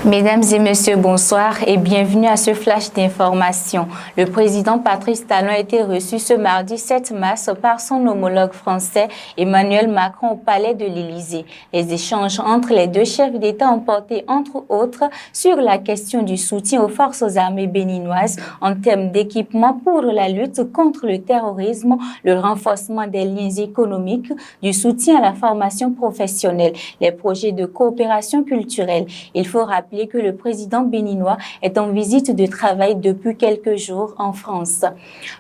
Mesdames et messieurs, bonsoir et bienvenue à ce flash d'information. Le président Patrice Talon a été reçu ce mardi 7 mars par son homologue français Emmanuel Macron au palais de l'Élysée. Les échanges entre les deux chefs d'État ont porté entre autres sur la question du soutien aux forces armées béninoises en termes d'équipement pour la lutte contre le terrorisme, le renforcement des liens économiques, du soutien à la formation professionnelle, les projets de coopération culturelle. Il faut rappeler que le président béninois est en visite de travail depuis quelques jours en France.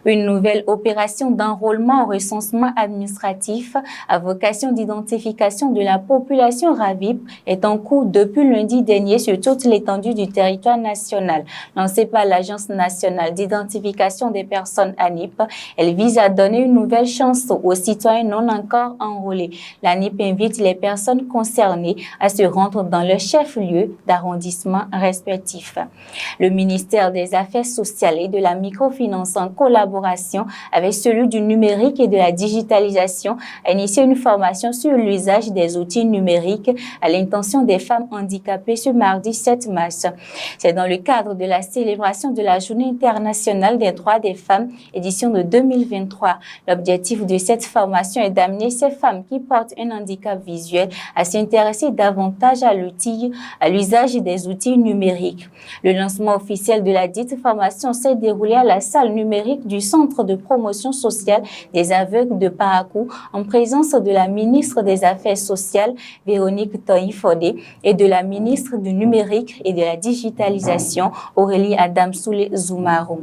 Une nouvelle opération d'enrôlement au recensement administratif à vocation d'identification de la population RAVIP est en cours depuis lundi dernier sur toute l'étendue du territoire national. Lancée par l'Agence nationale d'identification des personnes ANIP, elle vise à donner une nouvelle chance aux citoyens non encore enrôlés. L'ANIP invite les personnes concernées à se rendre dans leur chef-lieu d'arrondissement respectifs. Le ministère des Affaires sociales et de la microfinance, en collaboration avec celui du numérique et de la digitalisation, a initié une formation sur l'usage des outils numériques à l'intention des femmes handicapées ce mardi 7 mars. C'est dans le cadre de la célébration de la Journée internationale des droits des femmes, édition de 2023. L'objectif de cette formation est d'amener ces femmes qui portent un handicap visuel à s'intéresser davantage à l'usage des outils numériques. Le lancement officiel de la dite formation s'est déroulé à la salle numérique du Centre de promotion sociale des aveugles de Parakou en présence de la ministre des Affaires sociales, Véronique Toyi-Fodé, et de la ministre du numérique et de la digitalisation, Aurélie Adamsoulé-Zoumarou.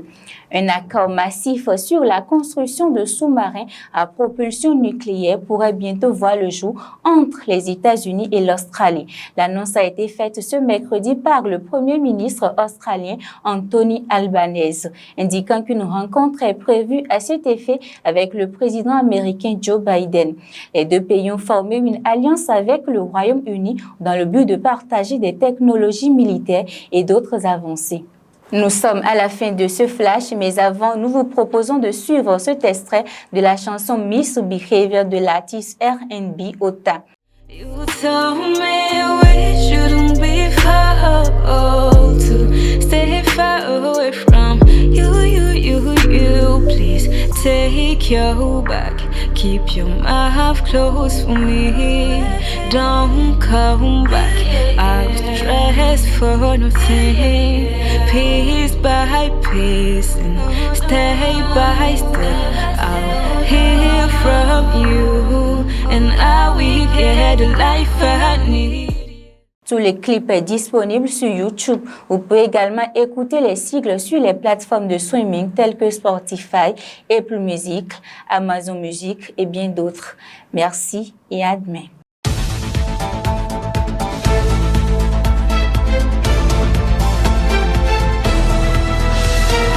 Un accord massif sur la construction de sous-marins à propulsion nucléaire pourrait bientôt voir le jour entre les États-Unis et l'Australie. L'annonce a été faite ce mercredi par le Premier ministre australien Anthony Albanese, indiquant qu'une rencontre est prévue à cet effet avec le président américain Joe Biden. Les deux pays ont formé une alliance avec le Royaume-Uni dans le but de partager des technologies militaires et d'autres avancées. Nous sommes à la fin de ce flash, mais avant, nous vous proposons de suivre cet extrait de la chanson Miss Behavior de l'artiste R&B Ota. You told me we shouldn't be far to stay far away from you. Please take your back, keep your mouth closed for me. Don't come back. I was dressed for nothing. Piece by piece and step by step, I'll hear from you and I will get the life I need. Tous les clips sont disponibles sur YouTube. Vous pouvez également écouter les sigles sur les plateformes de streaming telles que Spotify, Apple Music, Amazon Music et bien d'autres. Merci et à demain.